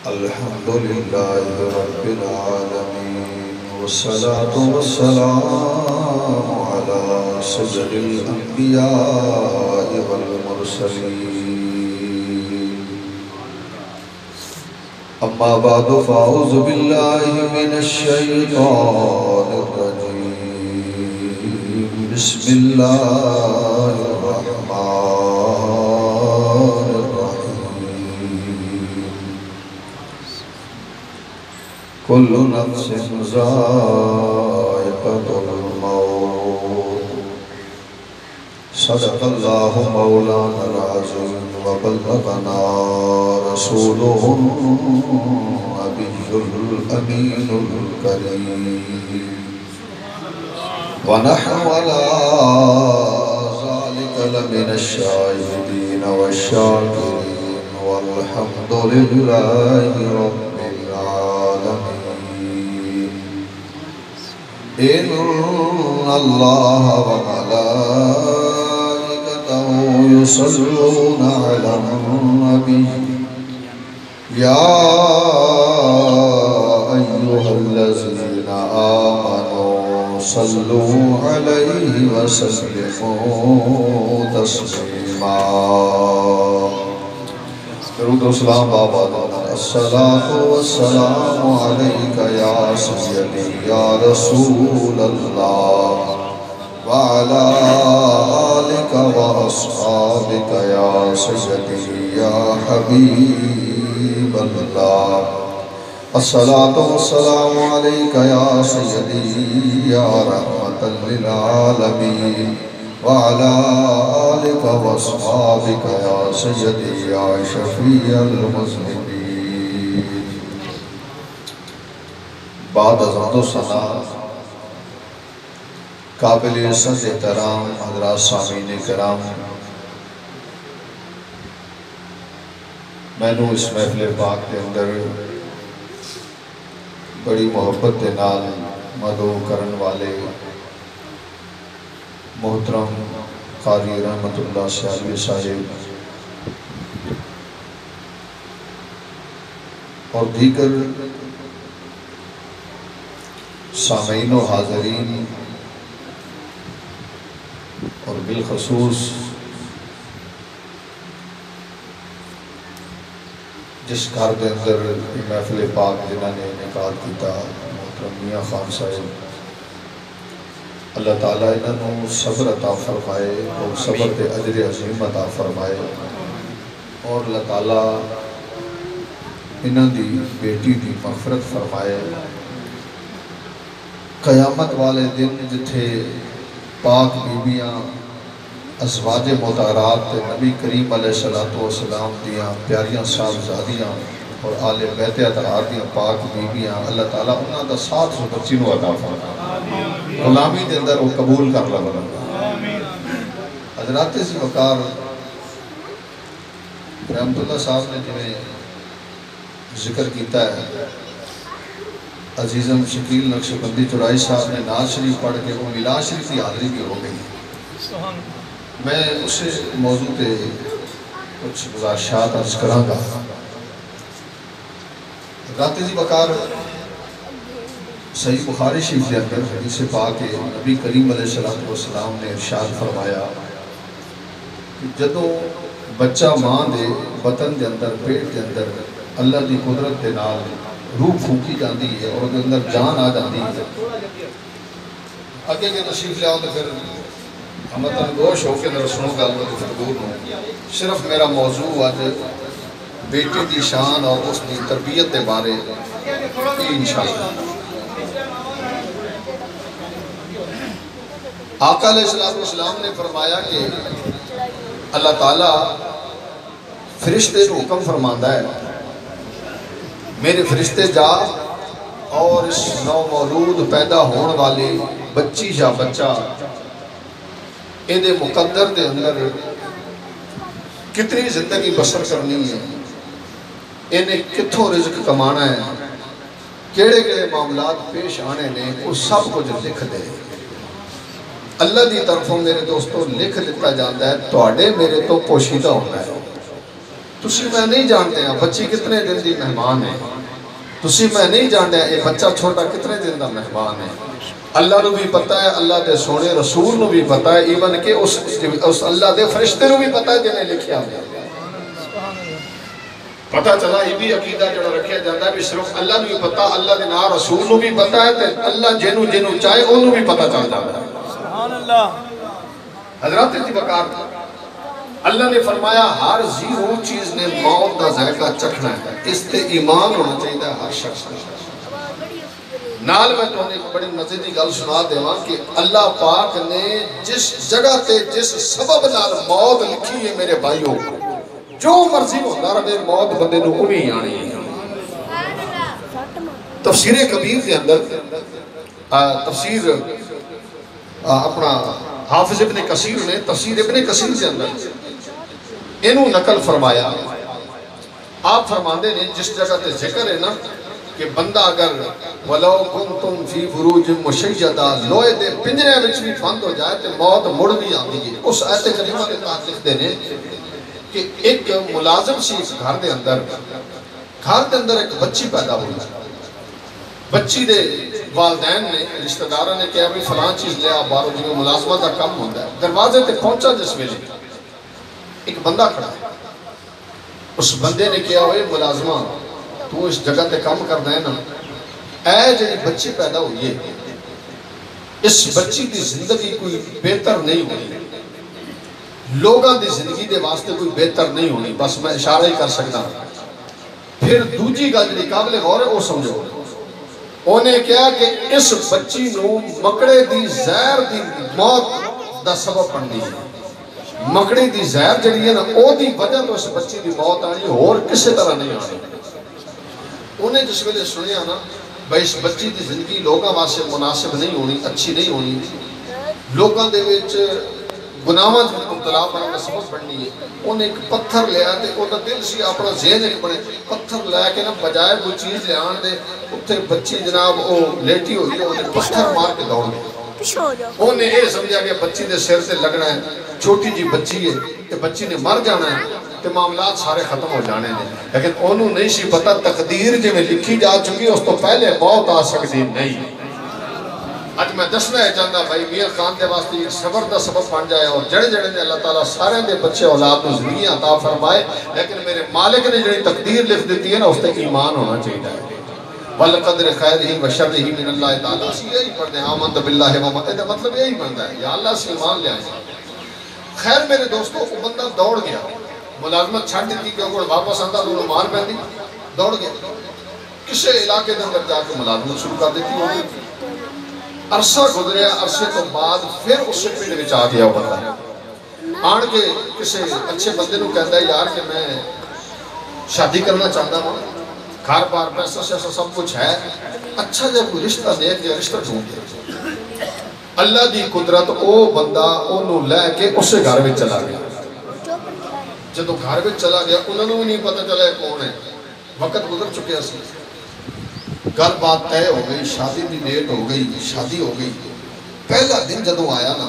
الحمد لله رب العالمين والصلاة والسلام على سيد الأنبياء والمرسلين أما بعد فأعوذ بالله من الشيطان الرجيم بسم الله الرحمن الرحيم كل نفس ذائقة الموت صدق الله مولانا العظيم وبلغنا رسوله النبي الأمين الكريم ونحن على ذلك لمن الشاهدين والشاكرين والحمد لله رب العالمين إن الله وملائكته يصلون على النبي يا أيها الذين آمنوا صلوا عليه وسلموا تسليما درود و سلام بابا الصلاة والسلام عليك يا سيدي يا رسول الله وعلى آلك وأصحابك يا سيدي يا حبيب الله الصلاة والسلام عليك يا سيدي يا رحمة للعالمين وعلى آلك وأصحابك يا سيدي يا شفيع المذنبين بعد حمد و ثنا قابل عزت احترام حضرات سامعین کرام میں نے اس محفل پاک کے اندر بڑی محبت کے نال مدعو کرن والے محترم قاری رحمت اللہ سیالوی صاحب اور دیگر سامعین و حاضرین اور بالخصوص جس گھر کے اندر محفل پاک جنہوں نے انعقاد کیتا محترم میاں خان صاحب اللہ تعالیٰ انہوں صبر عطا فرمائے اور صبر کے اجر عظیم عطا فرمائے اور اللہ تعالیٰ انہوں دی بیٹی دی مغفرت فرمائے قیامت والے دن جتھے پاک بیبیاں ازواج مطہرات نبی کریم علیہ السلام دیاں پیاریاں صاحبزادیاں اور آل بیت اطہار دیاں پاک بیبیاں اللہ تعالیٰ انہاں دا ساتھ سو بچی نو عطا فرمائے غلامی دے اندر وہ قبول کر لگا حضرات سے وقار رحمت اللہ صاحب نے جنہیں ذکر کیتا ہے عزیزم شکیل نقشبندی چورائی صاحب نے ناز شریف پڑھ کے وہ میلاد شریف کی حاضری بھی ہو گئی میں اسے موضوع پہ کچھ گزارشات عرض کراں گا حضرات جی وقار صحیح بخاری شریف کے اندر حدیث پاک کے نبی کریم علیہ السلام نے ارشاد فرمایا کہ جدوں بچہ ماں دے بطن دے اندر پیٹ دے اندر اللہ دی قدرت دے نال روح پھونکی جاندی ہے اور دے اندر جان آ جاندی ہے آگے کے تشریف لے آؤ تو پھر ہمتاً گوش ہو کے اندر سنوں گا اللہ کی دور ہوں صرف میرا موضوع آج بیٹے دی شان اور اس دی تربیت دے بارے انشاءاللہ آقا علیہ السلام نے فرمایا کہ اللہ تعالیٰ فرشتے کو حکم فرماندہ ہے میرے فرشتے جا اور اس نو مولود پیدا ہونے والے بچی یا بچہ ایدے مقدر دے اندر کتنی زندگی بسر کرنی ہے انہیں کتھوں رزق کمانا ہے کیڑے کیڑے معاملات پیش آنے نے وہ سب کچھ لکھ دے اللہ دی طرفوں میرے دوستوں لکھ دیتا جاتا ہے توڑے میرے تو پوشیدہ ہونا ہے تسی میں نہیں جانتے ہیں بچی کتنے دن دی مہمان ہے، تسی میں نہیں جانتے ہیں یہ بچہ چھوٹا کتنے دن دا مہمان ہے۔ اللہ نو بھی پتا ہے، اللہ دے سونے رسول نو بھی پتا ہے، ایون کہ اس اللہ دے فرشتے نو بھی پتا ہے جنہیں لکھیا ہے۔ پتا چلا یہ بھی عقیدہ جڑا رکھیا جاتا ہے بھی صرف اللہ نو بھی پتا، اللہ دے نا رسول نو بھی پتا ہے، تے اللہ جنو جنو چاہے انہوں بھی پتا چل جاتا ہے۔ سبحان اللہ۔ حضرات کی بکار اللہ نے فرمایا ہر زیرو چیز نے موت کا ذائقہ چکھنا ہے، اس تے ایمان ہونا چاہیے ہر شخص کا۔ نال میں تو ایک بڑی مزیدی گل سنا دیواں کہ اللہ پاک نے جس جگہ تے جس سبب نال موت لکھی ہے میرے بھائیوں، جو مرضی ہوتا رہے موت بندے نو امی آنی ہے۔ تفسیر کبیر کے اندر تفسیر اپنا حافظ ابن کثیر نے تفسیر ابن کثیر کے اندر انہوں نقل فرمایا، آپ فرماندے نے جس جگہ تے ذکر ہے نا کہ بندہ اگر وَلَوْ كُنْتُمْ فِي بُرُوجٍ مُشَيَّدَةٍ لوہے دے پنجرے وچ بھی بند ہو جائے تو موت مڑ بھی آتی ہے۔ اس آیت کریمہ کے تحت لکھتے ہیں کہ ایک ملازم سی اس گھر دے اندر ایک بچی پیدا ہوئی، بچی دے والدین نے رشتہ دارہ نے کہا بھی فلان چیز لیا بارو جو ملازمہ دا کم ہوتا ہے۔ دروازے تے پہنچا جس ویلے ایک بندہ کھڑا ہے، اس بندے نے کہا ہوئے ملازمہ تو اس جگہ تے کم کرنا ہے نا، اے جنہی بچی پیدا ہوئی ہے اس بچی دی زندگی کوئی بہتر نہیں ہوئی، لوگاں دی زندگی دے واسطے کوئی بہتر نہیں ہونی، بس میں اشارہ ہی کر سکتا پھر دوجی گل جی قابل غور ہے وہ سمجھو۔ انہیں کہا کہ اس بچی نو مکڑے دی زہر دی موت دا سبب بننی ہے، مکڑے دی زہر جڑی ہے نا او دی وجہ تو اس بچی دی موت آنی اور کسی طرح نہیں آنی۔ انہیں جس ویلے سنیا نا بھائی اس بچی دی زندگی لوگاں واسطے مناسب نہیں ہونی، اچھی نہیں ہونی، لوگاں دے وچ گناہاں جو مبتلا بننے کا سبب بننی ہے، انہیں ایک پتھر لیا تے وہ دل سی اپنا ذہن ایک بنے پتھر لیا کہ نا بجائے کوئی چیز لے آن دے اتھے بچی جناب وہ لیٹی ہوئی ہے، انہیں پتھر مار کے دوڑ گئے۔ انہیں یہ سمجھا کہ بچی دے سر سے لگنا ہے، چھوٹی جی بچی ہے کہ بچی نے مر جانا ہے کہ معاملات سارے ختم ہو جانے ہیں، لیکن انہوں نہیں سی پتا تقدیر جو میں لکھی جا چکی اس تو پہلے موت آ سکتی نہیں۔ آج میں دسنا ہے چاہتا بھائی میاں خان دے واسطے ایک صبر دا سبب بن جائے اور جڑے جڑے نے اللہ تعالیٰ سارے دے بچے اولاد کو زندگی عطا فرمائے، لیکن میرے مالک نے جڑی تقدیر لکھ دیتی ہے نا اس تے ایمان ہونا چاہیے۔ وَالْقَدْرِ خَيْرِهِ وَشَرِّهِ مِنَ اللَّهِ تَعَالَىٰ اسی یہی پڑھتے ہیں آمنت باللہ وَمَا مطلب یہی بنتا ہے یا اللہ سے ایمان لے آئے۔ خیر میرے دوستو وہ بندہ دوڑ گیا، ملازمت چھاڑ دیتی کہ اگر واپس آتا تو مار پہنی دوڑ گیا، کسے علاقے دے اندر جا کے ملازمت شروع کر دیتی ہوگی۔ عرصہ گزریا، عرصے تو بعد پھر اس سے پیڑ وچ آ گیا بندہ آن کے کسی اچھے بندے نو کہتا ہے یار کہ میں شادی کرنا چاہتا ہوں، گھر بار پیسہ شیسہ سب کچھ ہے، اچھا جب کوئی رشتہ نیک یا رشتہ ڈھونڈ دیا۔ اللہ دی قدرت او بندہ انہوں لے کے اسے گھر میں چلا گیا۔ جب گھر میں چلا گیا انہوں نے نہیں پتہ چلا ہے کون ہے، وقت گزر چکے ہیں، گل بات طے ہو گئی، شادی بھی ڈیٹ ہو گئی، شادی ہو گئی۔ پہلا دن جدوں آیا نا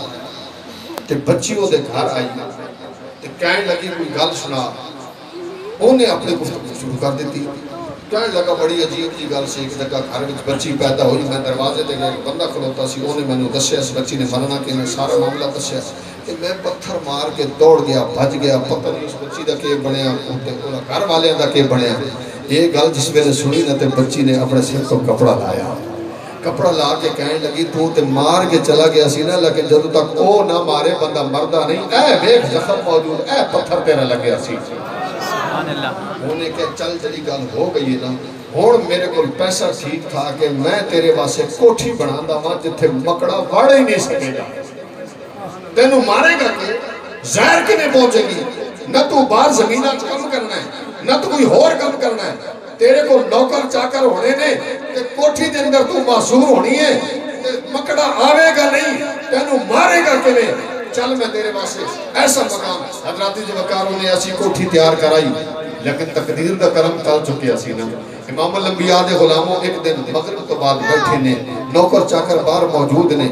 تے بچی وہ دے گھر آئی تے کہنے لگی کوئی گل سنا، انہیں اپنے گفتگو شروع کر دیتی، کہنے لگا بڑی عجیب جی گل سی، ایک جگہ گھر وچ بچی پیدا ہوئی، میں دروازے تے گیا بندہ کھلوتا سی، انہیں میں نے دسیا اس بچی نے مرنا کہ میں سارا معاملہ دسیا کہ میں پتھر مار کے دوڑ گیا، بھج گیا، پتہ نہیں اس بچی دا کہ بنیا، گھر والے دا کہ بنیا۔ یہ گل جس میں نے سنی نہ تے بچی نے اپنے سر کو کپڑا لایا، کپڑا لا کے کہنے لگی تو تے مار کے چلا گیا سی نا، لیکن جدو تک او نہ مارے بندہ مردہ نہیں، اے بیک زخم موجود، اے پتھر تیرا لگیا سی۔ انہیں کہ چل جلی گل ہو گئی نا، اور میرے کو پیسہ ٹھیک تھا کہ میں تیرے واسے کوٹھی بناندہ ہوں جتھے مکڑا وڑ ہی نہیں سکے گا، تینوں مارے گا کہ زہر کنے پہنچے گی، نہ تو بار زمینہ کم کرنا ہے، نہ تو کوئی اور کم کرنا ہے، تیرے کو نوکر چاکر ہونے نے کہ کوٹھی دے اندر تو معصور ہونی ہے، مکڑا آوے گا نہیں، تینوں مارے گا کہ نہیں، چل میں تیرے واسے ایسا مقام۔ حضراتی جو وکاروں نے ایسی کوٹھی تیار کرائی، لیکن تقدیر دا کرم کل چکے اسی نا۔ امام الانبیاء دے غلاموں ایک دن مغرب تو بعد بیٹھے نے، نوکر چاکر بار موجود نے،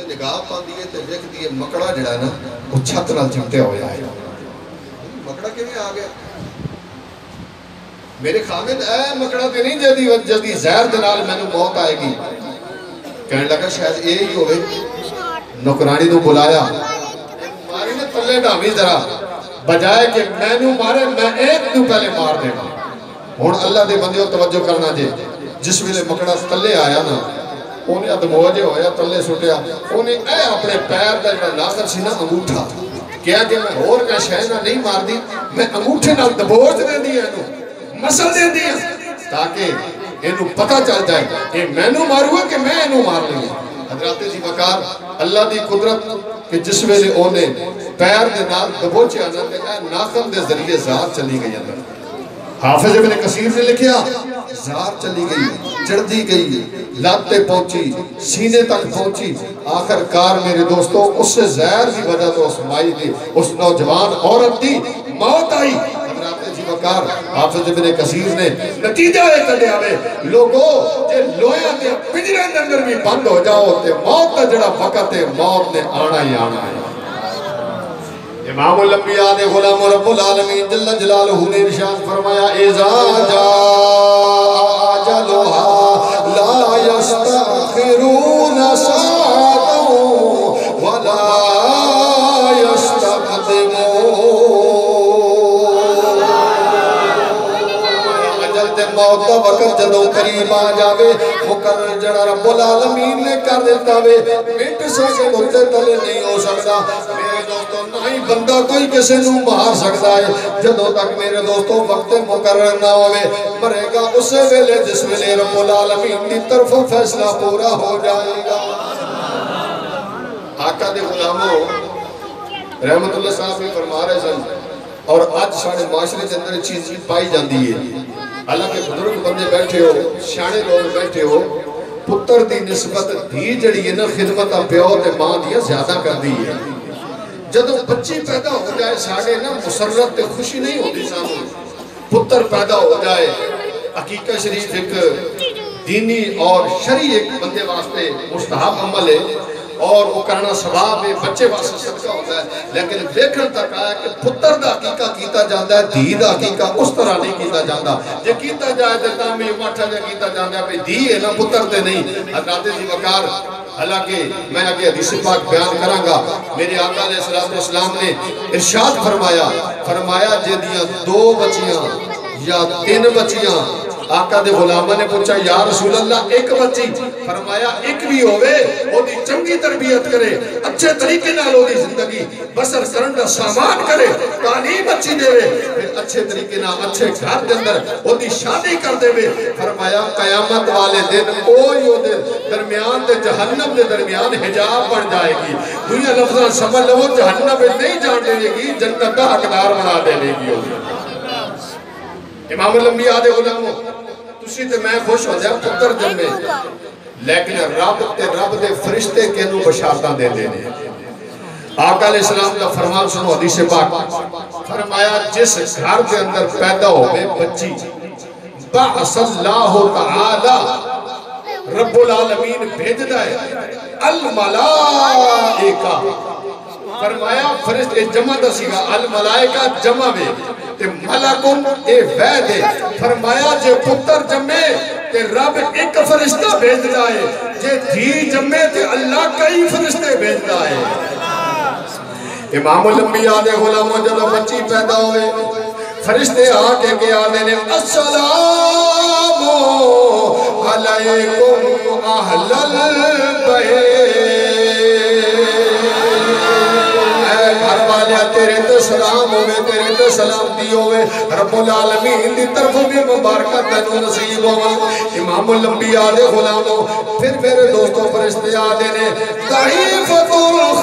نگاہ پان دیئے تے دیکھ دیئے مکڑا جڑا ہے نا وہ چھت نال چمٹے ہویا ہے، مکڑا کے بھی آ گیا۔ میرے خامد اے مکڑا تے نہیں جدی زہر دنال میں نے موت آئے گی. کہنے لگا شاید اے ہی ہوئے. نوکرانی نو بلایا ماری نے تلے ڈامی ذرا بجائے کہ میں نو مارے میں ایک نو پہلے مار دے گا. ہون اللہ دے بندیوں توجہ کرنا جے جس ویلے مکڑا تلے آیا نا انہیں ادموجے ہویا تلے سٹیا انہیں اے اپنے پیر دا جڑا ناخر سی نا انگوٹھا کیا کہ میں اور کا شہنہ نہیں مار دی میں انگوٹھے نال دبوچ دے دیا انہوں مسل دے دیا تاکہ انہوں پتہ چل جائے کہ میں نو ماروں کہ میں انہوں مار لیا. حضرات جی وقار اللہ دی قدرت کہ جس ویلے انہیں پیر دے نال دبوچے آنا دے اے ناخن دے ذریعے ذات چلی گئی اندر. حافظ ابن کثیر نے لکھیا زار چلی گئی چڑھ دی گئی لاتے پہنچی سینے تک پہنچی آخر کار میرے دوستو اس سے زہر کی وجہ تو اس مائی دی اس نوجوان عورت دی موت آئی. حضرات جی وقار حافظ ابن کثیر نے نتیجہ ہے کڑے آوے لوگوں جے لویا تے پجرے اندر بھی بند ہو جاؤ تے موت تا جڑا وقت ہے موت نے آنا ہی آنا ہے. امام الانبیاء نے غلام رب العالمین جل جلالہ نے ارشاد فرمایا اذا جاء اجلها لا يستأخرون ساعة ولا يستقدمون. موت دا وقت جدوں قریب آ جاوے مقرر جڑا رب العالمین نے کر دیتا وے منٹ سیکنڈ ہوتے تلے نہیں ہو سکتا. میرے دوستوں نہ ہی بندہ کوئی کسی نو مار سکتا ہے جدوں تک میرے دوستوں وقت مقرر نہ ہوئے مرے گا اسے ویلے جس ویلے رب العالمین دی طرف فیصلہ پورا ہو جائے گا. آقا دے غلاموں رحمت اللہ صاحب بھی فرما رہے سن اور آج ساڑھے معاشرے کے اندر چیز پائی جاندی ہے. حالانکہ بزرگ بندے بیٹھے ہو شانے لوگ بیٹھے ہو پتر دی نسبت دھی جڑی ہے نا خدمت پیو تے ماں دیا زیادہ کر دی ہے. جدو بچی پیدا ہو جائے ساڑھے نا مسرت تے خوشی نہیں ہوتی سامنے. پتر پیدا ہو جائے عقیقہ شریف ایک دینی اور شرعی ایک بندے واسطے مستحب عمل ہے اور وہ کرنا ثواب ہے بچے واسطے صدقہ ہوتا ہے. لیکن دیکھن تک آیا کہ پتر دا عقیقہ کیتا جاندہ ہے دھی دا عقیقہ اس طرح نہیں کیتا جاندہ. جے کیتا جائے دیتا میں مٹھا جے کیتا جاندہ ہے بھئی دھی ہے نا پتر دے نہیں. حضرات جی وقار حالانکہ میں آگے حدیث پاک بیان کروں گا میرے آقا علیہ السلام نے ارشاد فرمایا جے دیاں 2 بچیاں یا 3 بچیاں آقا دے غلامہ نے پوچھا یا رسول اللہ ایک بچی فرمایا ایک بھی ہوئے وہ دی چنگی تربیت کرے اچھے طریقے نہ لو دی زندگی بسر کرنڈا سامان کرے تعلیم اچھی دے وے پھر اچھے طریقے نہ اچھے گھر دے اندر وہ دی شادی کر دے وے فرمایا قیامت والے دن کوئی ہو دے درمیان دے جہنم دے درمیان حجاب بن جائے گی. دنیا لفظاں سمجھ لو جہنم نہیں جان دے گی جنت دا حقدار بنا دے گی. امام الانبیاء دے غلاموں تسی تے میں خوش ہو جائے پتر جمعے لیکن رب دے فرشتے کے نو بشارتاں دے دینے. آقا علیہ السلام کا فرمان سنو حدیث پاک فرمایا جس گھر کے اندر پیدا ہوئے بچی بعث اللہ تعالی رب العالمین بھیج دائے الملائکہ فرمایا فرشتے جمع دسی گا الملائکہ جمع میں تے ملکن اے وید ہے فرمایا جے پتر جمعے تے رب ایک فرشتہ بھیج دائے جے دھی جمعے تے اللہ کئی فرشتے بھیج دائے. امام الانبیاء دے غلاموں جب بچی پیدا ہوئے فرشتے آکے گیا دینے السلام علیکم اہل البیت تیرے تے سلام ہوئے تیرے تے سلامتی ہوئے رب العالمین دی طرف بھی مبارکت تینو نصیب ہوئے. امام الانبیاء دے غلاموں پھر میرے دوستوں فرشتے آدھے نے ضعیفت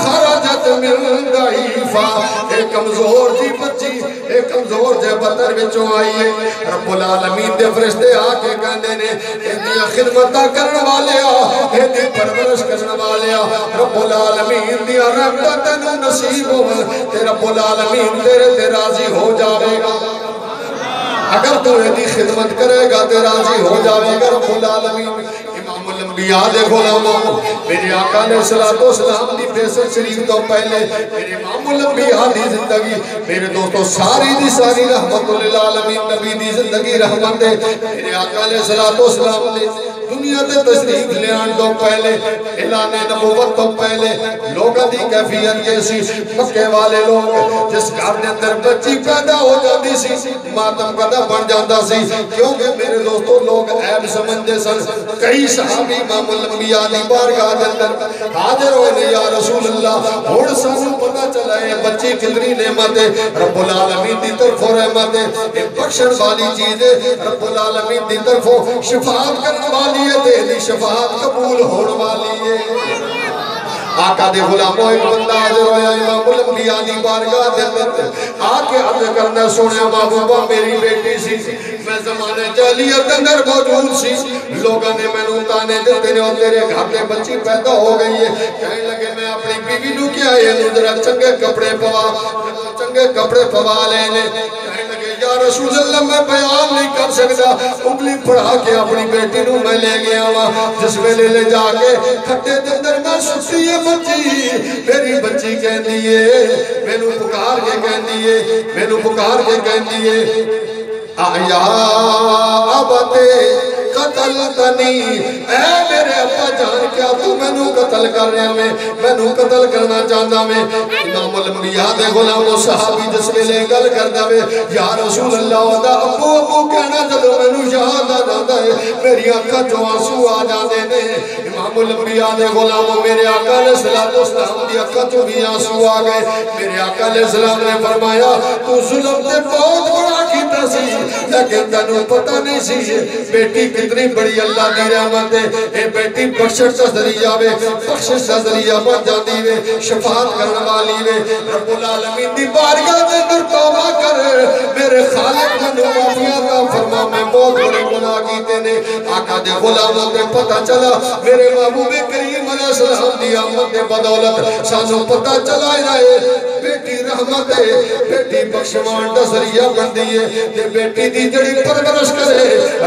خرجت من ضعیفہ ایک کمزور جی بچی ایک کمزور جے بطر بچوں آئیے رب العالمین دے فرشتے آکے کہنے نے ایدیا خدمتہ کرنے والے ایدی پرورش کرنے والے رب العالمین دیا رحمت تینو نصیب ہوئے رب العالمین تیرے تے راضی ہو جاوے گا. اگر تو ایدی خدمت کرے گا تے راضی ہو جاوے گا رب العالمین. امام الانبیاء دے غلاموں میرے آقا علیہ السلام دی بیست شریف تو پہلے میرے امام الانبیاء دی زندگی میرے دوستو ساری دی ساری رحمت للعالمین نبی دی زندگی رحمت ہے میرے آقا علیہ السلام نے دنیا تے تشریف لے آن تو پہلے اعلان نبوت تو پہلے لوگاں دی کیفیت کیسی مکے والے لوگ جس گھر دے اندر بچی پیدا ہو جاتی سی ماتم کدا بن جاتا سی کیونکہ میرے دوستو لوگ عیب سمجھتے سن کئی صحابی امام الانبیاء دی بارگاہ دے اندر حاضر ہوئے یا رسول اللہ ہن سانوں پتہ چلا ہے بچی کتنی نعمت ہے رب العالمین دی طرفوں رحمت ہے یہ بخشن والی چیز ہے رب العالمین دی طرفوں شفاعت کرنے والی ہے تیری شفاعت قبول ہونے والی ہے آقا دے غلاموں ایک بندہ حاضر ہویا امام الانبیاء دی بارگاہ دے اندر آکے عرض کرنا سونے محبوبہ میری بیٹی سی میں زمانے جاہلیت اندر موجود سی لوگوں نے میں نوں تانے دیتے نے اور تیرے گھر میں بچی پیدا ہو گئی ہے کہنے لگے میں اپنی بیوی نوں کیا ہے ذرا چنگے کپڑے پوا لینے کہنے لگے یا رسول اللہ میں بیان نہیں کر سکتا انگلی پڑھا کے اپنی بیٹی نوں میں لے گیا ہوا جس ویلے لے جا کے کھٹے دے اندر میں ستی ہے بچی میری بچی کہن دیئے میں نوں پکار کے کہن دیئے آیا عبتے قتل تنی اے میرے ابا جان کیا تو میں نوں قتل کر رہا میں نوں قتل کرنا چاہتا میں امام الانبیاء دے غلام صحابی جس کے لئے گل کر دے یا رسول اللہ دا ابو کہنا جدو میں نوں یاد آ جاتا ہے میری آنکھا جو آنسو آ جاتے نے امام الانبیاء دے غلام میرے آقا علیہ السلام دی آنکھا جو بھی آنسو آ گئے میرے آقا علیہ السلام نے فرمایا تو ظلم تے بہت بڑا کیتا سی لیکن تنوں پتہ نہیں سی بیٹی کتنی بڑی اللہ دی رحمت ہے اے بیٹی بخشش کا ذریعہ وے بخشش کا ذریعہ بن جاتی وے شفاعت کرنے والی وے رب العالمین دی بارگاہ دے اندر توبہ کر میرے خالق نے معافی عطا فرما میں بہت بڑے گناہ کیتے نے آقا دے غلاموں تے پتہ چلا میرے محبوب کریم علیہ السلام دی آمد دے بدولت سانوں پتہ چلا رہے بیٹی رحمت ہے بیٹی بخشوان دا ذریعہ بن دیئے تے بیٹی دی جڑی پرورش کرے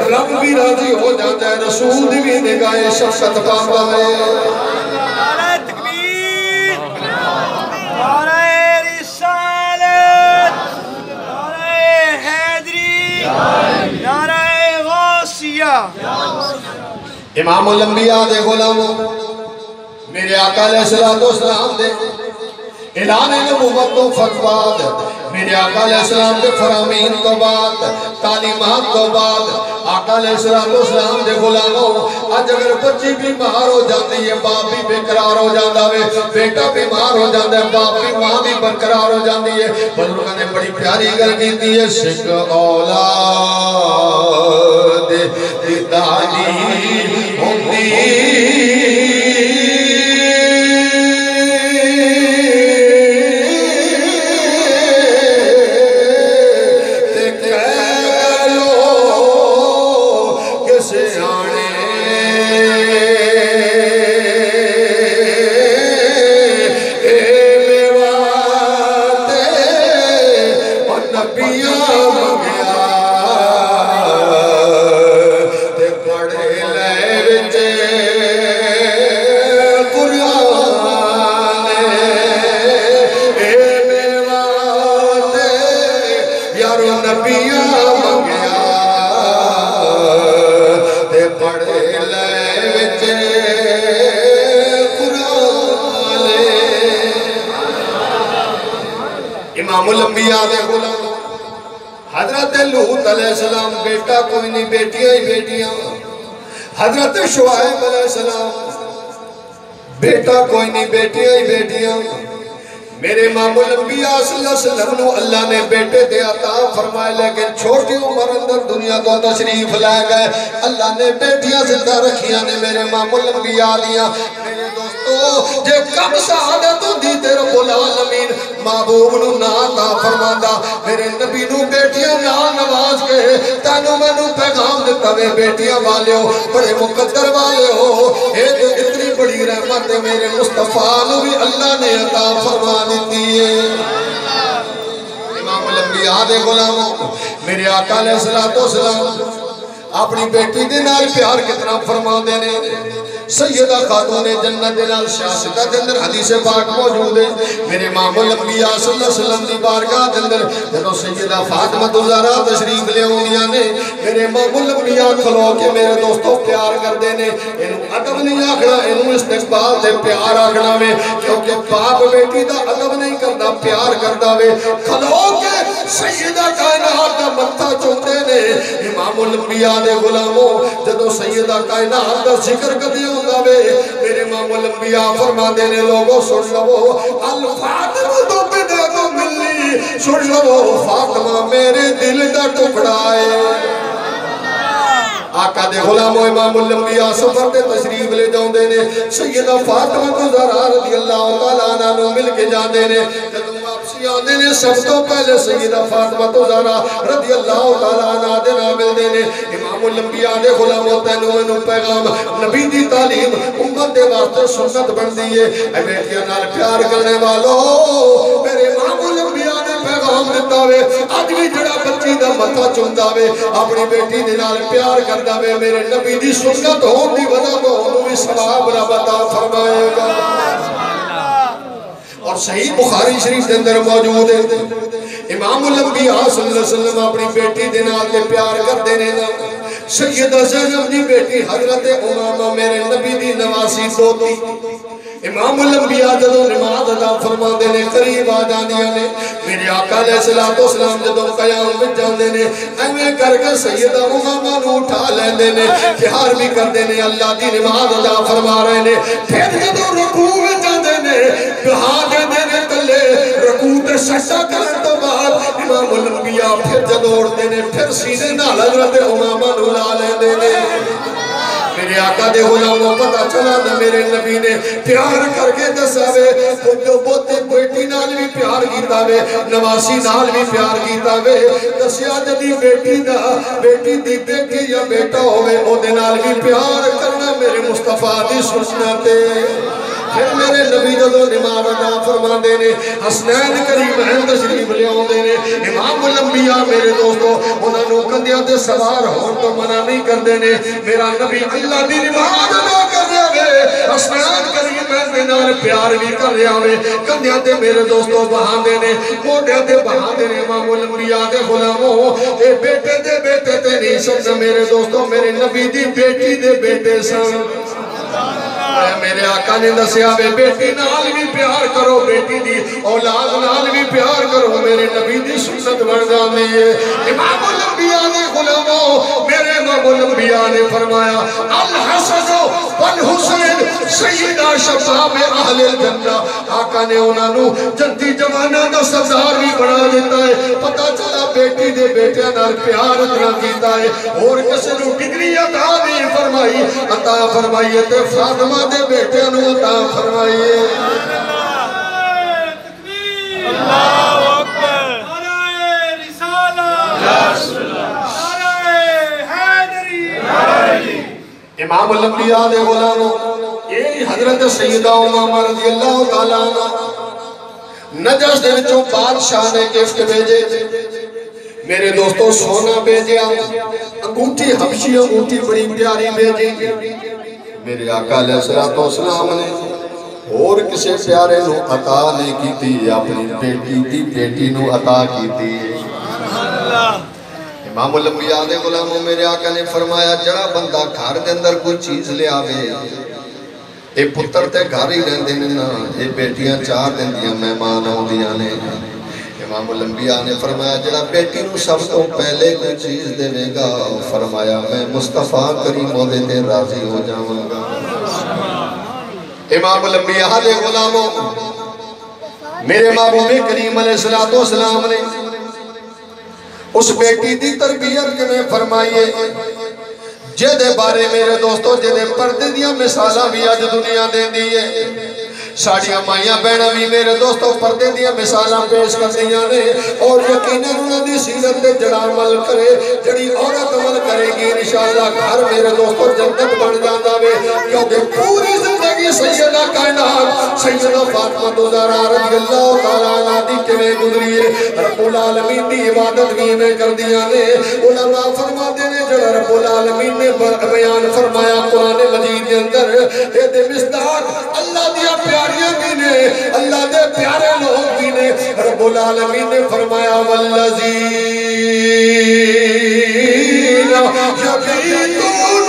رب بھی راضی ہو جاتا ہے رسول دی بھی نگاہ شفقت پاتا ہے نعرہ تکبیر نعرہ رسالت نعرہ حیدری نعرہ غوثیہ امام الانبیاء دے غلاموں میرے آقا علیہ السلام دے اعلان نبوت تو فتوات میرے آقا علیہ السلام دے فرامین تو بعد تعلیمات تو بعد آقا علیہ السلام دے غلاموں آج اگر بچی بیمار ہو جاتی ہے باپ بھی بےقرار ہو جاتا ہے بیٹا بیمار ہو جاتا ہے باپ بھی ماں بھی برقرار ہو جاتی ہے بزرگوں نے بڑی پیاری گل کی ہے سکھ اولاد دانی ہوتی امام الانبیاء دے غلام حضرت لوط علیہ السلام بیٹا کوئی نہیں بیٹیاں ہی بیٹیاں حضرت شعیب علیہ السلام بیٹا کوئی نہیں بیٹیاں ہی بیٹیاں میرے امام الانبیاء صلی اللہ علیہ وسلم نو اللہ نے بیٹے دے عطا فرمائے لیکن چھوٹی عمر اندر دنیا کو تشریف لائے گئے اللہ نے بیٹیاں زندہ رکھیاں نے میرے امام الانبیاء دیا میرے دوستو جے کم سعادت دی تے رب العالمین محبوب نو نا عطا فرماندا میرے نبی نو بیٹیاں نال نواز کے تینو میں نو پیغام دیتا وے بیٹیاں والے ہو بڑے مقدر والے ہو ایک اتنی بڑی رحمت میرے مصطفیٰ نو بھی اللہ نے عطا فرما دیتی ہے امام الانبیاء دے غلاموں میرے آقا علیہ السلام اپنی بیٹی دے نال پیار کتنا فرما دینے سیدہ خاتون جنت نال سیاستہ کے اندر حدیث پاک موجود ہے میرے امام الانبیاء صلی اللہ علیہ وسلم دی بارگاہ کے اندر جدو سیدہ فاطمہ الزہرا تشریف لے ہوندیاں نے میرے امام الانبیاء کھلو کے میرے دوستوں پیار کر دینے انہوں ادب نہیں آکھنا انہوں استقبال دے پیار آکھنا میں کیونکہ باپ بیٹی دا ادب نہیں کرنا پیار کرنا میں کھلو کے سیدہ کائنات دا متھا چوندے نے امام الانبیاء دے غلاموں جدو سیدہ کائنات دا ذکر کر دیا ہوگا میرے امام الانبیاء فرما دینے لوگوں سن لو الفاطمہ تو پیدا تو ملی سن لو فاطمہ میرے دل دا ٹکڑا ہے آقا دے غلاموں امام الانبیاء سفر دے تشریف لے جاؤں دینے سیدہ فاطمہ کو زہرا رضی اللہ تعالیٰ عنہ مل کے جان دینے جدو واپسی آن دینے سب تو پہلے سیدہ فاطمہ کو زہرا رضی اللہ تعالیٰ عنہ دینا مل دینے امام الانبیاء دے غلاموں تینوں پیغام نبی دی تعلیم امت دے واسطے سنت بن دیئے اے بیٹیاں نال پیار کرنے والوں میرے امام الانبیاء نے پیغام دیتا ہوئے آج بھی جڑا بچی دا متھا چندہ ہوئے اپنی بیٹی دے نال پیار کرتا ہوئے میرے نبی دی سنت ہون دی وجہ تو انہوں بھی ثواب رب عطا فرمائے گا اور صحیح بخاری شریف کے اندر موجود ہے امام الانبیاء صلی اللہ علیہ وسلم اپنی بیٹی دے نال تے پیار کر دینے نا سیدہ زینب دی بیٹی حضرت امامہ میرے نبی دی نواسی دوتی امام الانبیاء جدو نماز ادا فرما دینے قریب آ جاندیاں نے میرے آقا علیہ السلام جدو قیام بچ جاندے نے ایویں کر کے سیدہ امامہ نو اٹھا لیں دینے پیار بھی کر دینے اللہ دی نماز ادا فرما رہے نے پھر جدو رکوع میں جاندے نے بہا دے دینے تلے رکوع تے سجدہ کرن تو بعد امام الانبیاء پھر جدو اڑ دینے پھر سینے نال حضرت امامہ نو لا لیں دینے میرے آقا دے غلاموں پتہ چلا نہ میرے نبی نے پیار کر کے دساوے جو بوتے بیٹی نال بھی پیار کیتا وے نواسی نال بھی پیار کیتا وے دسیا جدی بیٹی دی بیٹی یا بیٹا ہوئے او دے نال بھی پیار کرنا میرے مصطفیٰ دی سنت پھر میرے نبی جدو نماز ادا فرما دینے حسنین کریمین تشریف لے آؤں دینے امام الانبیاء میرے دوستو انہاں نو کندیاں دے سوار ہون تو منع نہیں کر دینے میرا نبی اللہ دی نماز ادا کر رہے ہوئے حسنین کریمین دے نال پیار بھی کر رہے ہوئے کندیاں دے میرے دوستو بہان دینے موٹیاں دے بہان دینے امام الانبیاء دے غلاموں اے بیٹے دے بیٹے تے نہیں سن میرے دوستو میرے نبی دی بیٹی دے بیٹے سن میرے آقا نے دسیا بے بیٹی نال بھی پیار کرو بیٹی دی اولاد نال بھی پیار کرو میرے نبی دی سنت بن جاندی ہے امام الانبیاء نے غلاموں میرے امام الانبیاء نے فرمایا الحسن والحسین سیدہ شباب اہل الجنہ آقا نے انہاں نو جنتی جوانہ دا سردار بھی بنا دیتا ہے پتہ چلا بیٹی دے بیٹے نال پیار اتنا کیتا ہے اور کسے نو ڈگری عطا نہیں فرمائی عطا فرمائیے تے فاطمہ دے بیٹے نو عطا فرمائیے اللہ اکبر نعرہ رسالہ نعرہ حیدری امام الانبیاء دے غلاموں یہ حضرت سیدہ امامہ رضی اللہ تعالیٰ عنہ نجس دے وچوں بادشاہ نے گفٹ بھیجے میرے دوستو سونا بھیجیا انگوٹھی حبشی انگوٹھی بڑی پیاری بھیجی میرے آقا علیہ السلام نے اور کسے پیارے نو عطا نہیں کیتی اپنی بیٹی دی بیٹی نو عطا کیتی امام الانبیاء دے غلاموں میرے آقا نے فرمایا جڑا بندہ گھر دے اندر کوئی چیز لے آوے اے پتر تے گھر ہی رہندے نے نا اے بیٹیاں چار دن دیاں مہمان آؤندیاں نے امام الانبیاء نے فرمایا جڑا بیٹی نو سب تو پہلے کوئی چیز دے گا فرمایا میں مصطفیٰ کریم دے تے راضی ہو جاؤں گا امام الانبیاء دے غلاموں میرے محبوب کریم علیہ السلام نے اس بیٹی دی تربیت کے میں فرمائیے جے دے بارے میرے دوستو جے دے پردے دیا مثالہ بھی آج دنیا دے دیئے ساڑیاں مائیاں بینہ بھی میرے دوستو پردے دیا مثالہ پیش کر دیا نے اور یقیناً انہوں نے سیرت دے جڑا عمل کرے جڑی عورت عمل کرے گی انشاءاللہ گھر میرے دوستو جنت بن جاندہ وے کیونکہ پوری زندگی سیدہ کائنات سیدہ فاطمہ زہرا رضی اللہ تعالیٰ عنہ دی کیویں گزری ہے رب العالمین دی عبادت کیویں کر دیا نے علماء فرماتے نے جڑا رب العالمین نے بیان فرمایا قرآن مجید کے اندر اے دے مصداق اللہ دیا پیاریاں بھی نے اللہ دے پیارے لوگ بھی نے رب العالمین نے فرمایا والذین یبیتون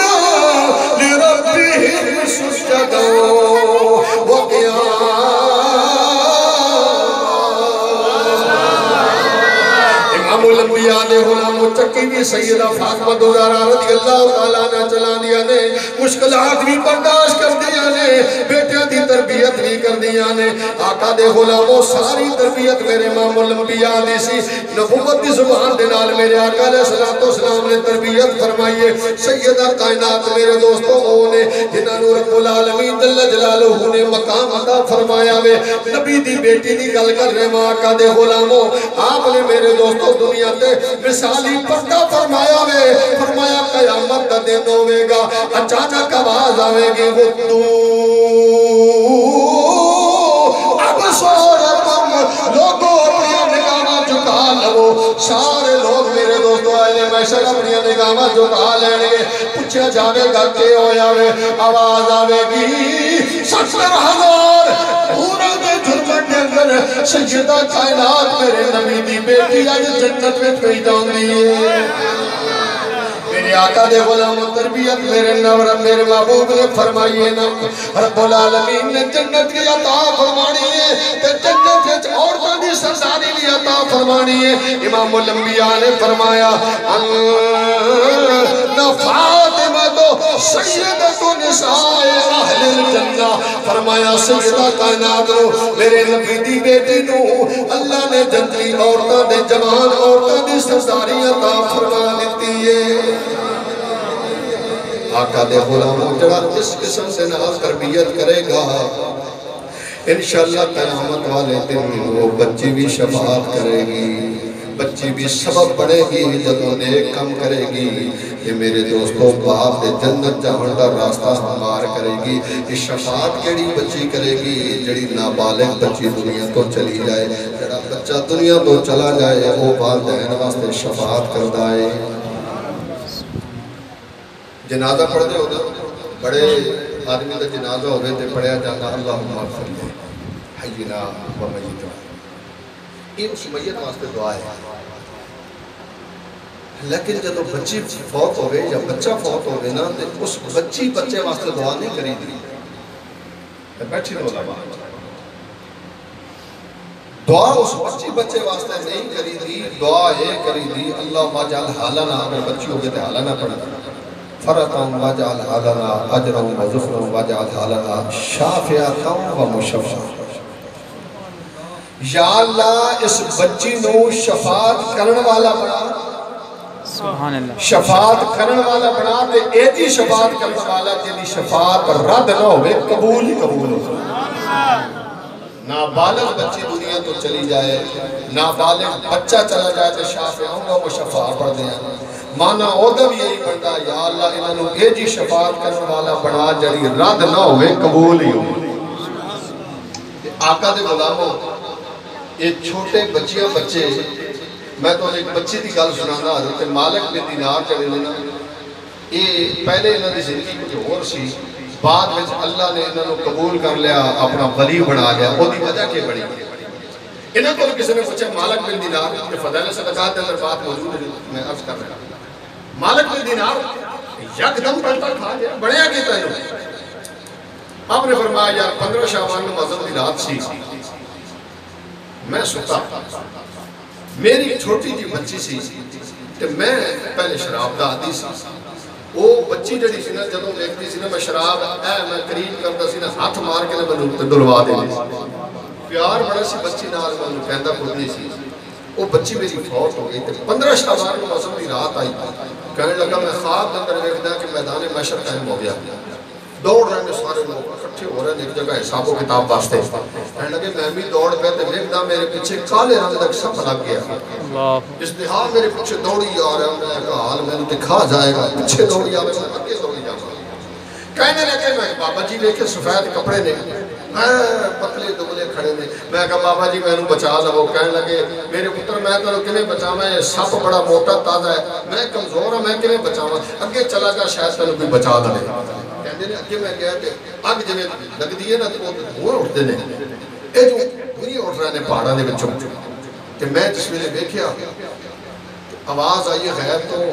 لربہم سجدا وقیاما امام الانبیاء نے غلام چکی بھی سیدہ فاطمہ زہرا رضی اللہ تعالیٰ عنہ چلا دیا نے مشکلات بھی برداشت کر دیا نے بیٹے دی تربیت بھی کر دیا نے آقا دے غلاموں ساری تربیت میرے امام الانبیاء دی سی نبوت دی زبان دے نال میرے آقا علیہ السلام نے تربیت فرمائیے سیدہ کائنات میرے دوستوں نے جنہاں نو رب العالمین جل جلالہ نے مقام عطا فرمایا وے نبی دی بیٹی دی گل کر رہے ہیں آقا دے غلاموں آپ نے میرے دوستوں دنیا تے مثالی پردہ فرمایا وے فرمایا قیامت دا دن ہوے گا اچانک آواز آوے گی غدو ابصارکم لوگوں اپنی نگاہاں جھکا لو سارے لوگ میرے دوستوں آئے محشر اپنی نگاہاں جھکا لیں گے پوچھا جاوے گا کہ ہویا وے آواز آوے گی 70,000 پورا دے جھرمن کے اندر سیدہ کائنات میرے نبی دی بیٹی آج جنت میں پہی جان دیئے میرے آقا دے غلام تربیت میرے نور میرے محبوب نے فرمائیے نا رب العالمین نے جنت کی عطا فرمانی ہے تے جنت وچ عورتاں دی سرداری لی عطا فرمانی ہے امام الانبیاء نے فرمایا فاطمہ تو سیدۃ نساء اہل الجنہ فرمایا سیدہ کائنات نو میرے نبی دی بیٹی نو اللہ نے جنتی عورتاں دے جوان عورتاں دی سرداری عطا فرما دیتی ہے آقا دے غلاموں جڑا اس قسم سے ناز تربیت کرے گا انشاءاللہ قیامت والے دن وہ بچی بھی شفاعت کرے گی بچی بھی سبب پڑے گی جدوں نیک کم کرے گی یہ میرے دوستوں باپ دے جنت جہاں دا راستہ ہمار کرے گی یہ شفاعت کیڑی بچی کرے گی جڑی نابالغ بچی دنیا تو چلی جائے جڑا بچہ دنیا تو چلا جائے وہ والدین واسطے شفاعت کرتا ہے جنازہ پڑھ دے ہوگا بڑے آدمی کا جنازہ ہوگے تے پڑھیا جانا اللہم اغفر لے حینا و میتنا یہ اس میت واسطے دعا ہے لیکن جب بچی فوت ہوگے یا بچہ فوت ہوگے نا تے اس بچے واسطے دعا نہیں کری دی بیٹھی دو علماء دعا اس بچے واسطے نہیں کری دی دعا یہ کری دی اللہم اجعل حالنا اگر بچی ہوگے تے حالنا پڑھا فرطاً واجعل حالنا اجرا و ظفرا واجعل حالنا شافعاً و مشفعاً یا اللہ اس بچی نو شفاعت کرن والا بنا سبحان اللہ شفاعت کرن والا بنا تے ایدی شفاعت کرن والا جنی شفاعت رد نہ ہوئے قبول ہی قبول ہو نابالغ بچی دنیا تو چلی جائے نابالغ بچہ چلا جائے تو شافعاً و مشفعاً پڑھ دیا مانا عہدہ بھی یہی پڑھتا یا اللہ انہوں نے ایجی شفاعت کرنے والا بنا جڑی رد نہ ہوئے قبول ہی ہو آقا دے غلاموں یہ چھوٹے بچیاں بچے میں تو ایک بچی دی گل سنانا حضرت مالک بن دینار چڑھے لینا یہ پہلے انہوں نے زندگی کچھ اور سی بعد میں اللہ نے انہوں نے قبول کر لیا اپنا ولی بنا لیا وہ دی وجہ کے بڑی انہوں کو کسی نے پوچھا مالک بن دینار کہ فضائل صدقات اندر بات موجود ہے میں عرض کر رہا ہوں مالک بن دینار یک دم پلٹا کھا گیا بڑے آگے تینوں آپ نے فرمایا یار 15 شعبان میں معظم دی رات سی میں ستا میری چھوٹی جی بچی سی کہ میں پہلے شراب دا عادی سی وہ بچی جڑی سی نا جدوں دیکھتی سی نا میں شراب میں قریب کرتا سی نا ہاتھ مار کے میں دلوا دے پیار بڑا سی بچی نال میں کہندا پوچھنی سی وہ بچی میری فوت ہو گئی 15 شعبان میں معظم دی رات آئی کہنے لگا میں خواب اندر دیکھدا کہ میدان محشر قائم ہو گیا دوڑ رہے ہیں سارے لوگ اکٹھے ہو رہے ہیں ایک جگہ حساب و کتاب واسطے کہنے لگے میں بھی دوڑ پہ تے دیکھدا میرے پیچھے کالے رنگ تک سب لگ گیا ازدحام میرے پیچھے دوڑی آ رہا ہے میں کہا حال میں دکھا جائے گا پیچھے دوڑی آ رہا ہے میں آگے دوڑی جاؤں گا کہنے لگے میں بابا جی لے کے سفید کپڑے نے پتلے دبلے کھڑے نے. میں کہا بابا جی میں بچا لو. کہنے لگے میرے پتر میں تو کنے بچاواں, یہ سپ بڑا موٹا تازہ ہے, میں کمزور ہوں, میں کنے بچاواں, اگے چلا جا شاید تینوں کوئی بچا دے. کہندے نے اگے میں گیا کہ اگ جویں لگدی ہے نا تے دھواں اٹھدے نے, اے جو دھویں اٹھ رہے نے پہاڑاں دے وچوں. تے میں جس ویلے ویکھیا آواز آئی غیب تو,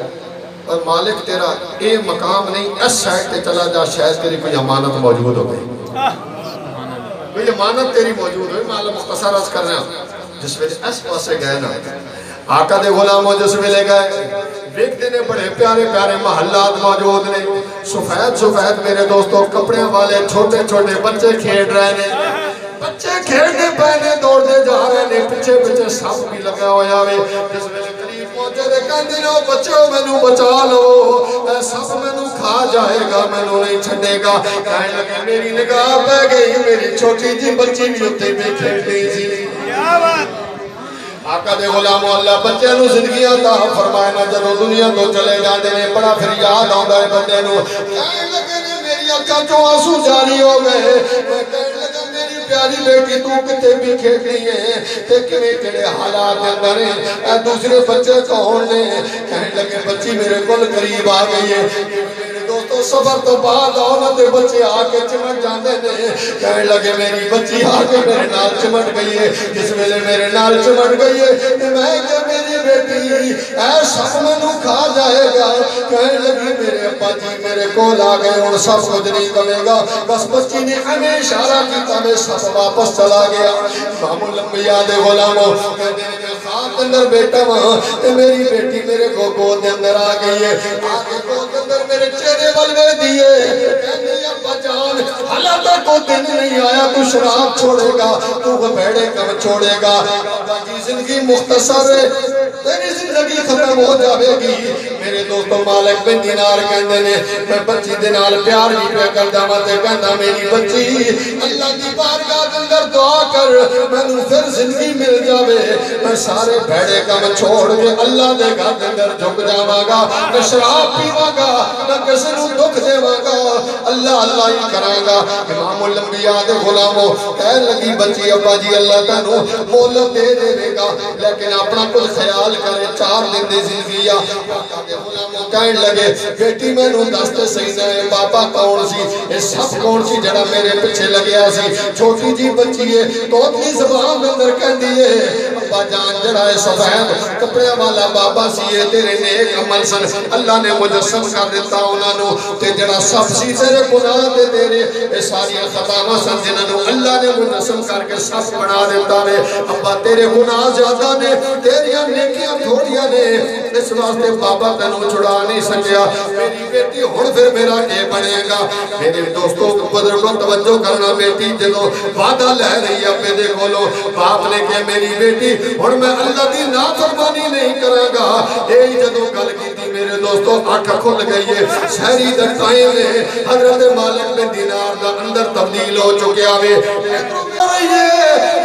اور مالک تیرا اے مقام نہیں, اس سائڈ تے چلا جا شاید تیری کوئی امانت موجود ہو گئی, کوئی امانت تیری موجود ہوئی. میں مختصر عرض کر رہا ہوں. جس ویلے اس پاسے گئے نا آقا دے غلاموں, جس ویلے گئے دیکھتے نے بڑے پیارے پیارے محلات موجود نے, سفید سفید میرے دوستوں کپڑے والے چھوٹے چھوٹے بچے کھیل رہے ہیں, بچے کھیلنے پہنے دوڑتے جا رہے ہیں, پچھے پچھے سب بھی لگا ہویا ہوئے. جس ویلے قریب پہنچے دے کہندے نے بچوں مینوں بچا لو, اے سب مینوں کھا جائے گا, مینوں نہیں چھڈے گا. کہنے لگے میری نگاہ پہ گئی میری چھوٹی جی بچی بھی اتنے بھی کھیلتی سی. کیا بات. آقا دے غلاموں اللہ بچے نو زندگی عطا فرمائے نا, جدوں دنیا تو چلے جاندے نے بڑا پھر یاد آندا ہے بندے نو. کہنے لگے نے میری اکھاں چوں آنسو جاری ہو گئے. کہنے لگا میری پیاری بیٹی تو کتے بھی کھیلتی ہے تے کنے کنے حالات اندر ہیں, اے دوسرے بچے کون نے. کہنے لگے بچی میرے کول قریب آ گئی ہے. دوستو سفر تو بعد آنا تے بچے آکے چمٹ جاندے نے. کہنے لگے میری بچی آکے میرے نال چمٹ گئی ہے. جس ویلے میرے نال چمٹ گئی ہے میں کہ میری بیٹی اے سب منو کھا جائے گا. کہنے لگی میرے ابا جی میرے کول آ گئے اور سب کچھ نہیں کرے گا. بس بچی نے ہمیں اشارہ کیتا میں سب واپس چلا گیا. امام الانبیاء دے غلاموں کہتے ہیں خواب اندر بیٹا وہاں تے میری بیٹی میرے کو گود دے اندر آ گئی ہے. آگے گود دے اندر میرے چہرے بلوے دیئے. کہنے ابا جان حالات کو دن نہیں آیا تو شراب چھوڑے گا, تو بیڑے کم چھوڑے گا. ابا جی زندگی مختصر ہے, تیری زندگی ختم ہو جاوے گی. میرے دوستوں مالک بن دینار کہندے نے میں بچی دے نال پیار بھی پہ کردا وا تے کہندا میری بچی اللہ دی بارگاہ دے اندر دعا کر مینوں پھر زندگی مل جاوے. میں سارے بھڑے کم چھوڑ کے اللہ دے گھر دے اندر جھک جاواں گا, نہ شراب پیواں گا نہ کسی نوں دکھ دیواں گا, اللہ اللہ ہی کراں گا. امام الانبیاء دے غلاموں کہنے لگی بچی ابا جی اللہ تینوں مہلت دے دے گا لیکن اپنا کچھ خیال کرے, 4 دن دی زندگی. آقا دے غلاموں کہنے لگے بیٹی مینوں دس تے صحیح نہ بابا کون سی, اے سب کون سی جڑا میرے پیچھے لگیا سی. چھوٹی جی بچی ہے توتلی زبان اندر کہندی ہے ابا جان جڑا ہے سفید کپڑے والا بابا سی ہے تیرے نیک عمل سن اللہ نے مجسم کر دیتا انہاں نو, تے جڑا سب سی تیرے گناہ تے تیرے اے ساری خطاواں سن جنہاں نو اللہ نے مجسم کر کے سب بنا دیتا ہے. ابا تیرے گناہ زیادہ نے تیریاں نیکیاں تھوڑیاں نے, اس واسطے بابا تینوں چھڑا نہیں سکیا. میری بیٹی ہن پھر میرا کے بنے گا. میرے دوستوں بزرگوں توجہ کرنا, بیٹی جدوں وعدہ لے رہی ہے اپنے دے کولو باپ نے کہ میری بیٹی ہن میں اللہ دی نافرمانی نہیں کراں گا. اے جدوں گل کیتی میرے دوستوں اکھ کھل گئی ہے. شہری دا ٹائم ہے, حضرت مالک بن دینار دا اندر تبدیل ہو چکیا ہے.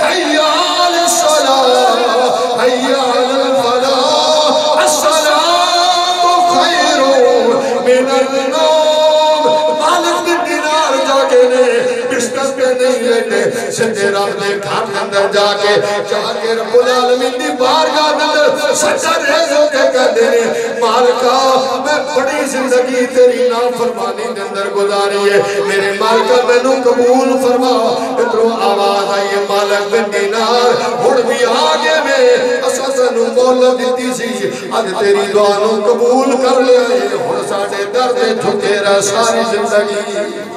حیا علی الصلاۃ حیا علی الفلاح الصلاۃ خیر من النوم. مالک بن دینار جا کے نے بستر پہ نہیں لیٹے, سندے رب دے گھر اندر جا کے رب العالمین دی بارگاہ اندر سجدہ ریز ہو کے کہتے ہیں مالکا میں بڑی زندگی تیری نافرمانی دے اندر گزاری ہے, میرے مالکا مینوں قبول فرما. ادھروں آواز آئی ہے مالک بن دینار ہن بھی آگے میں اساں تینوں مہلت دتی سی, اج تیری دعا نوں قبول کر لیا ہے, ہن ساڈے در تے جھکے رہ ساری زندگی.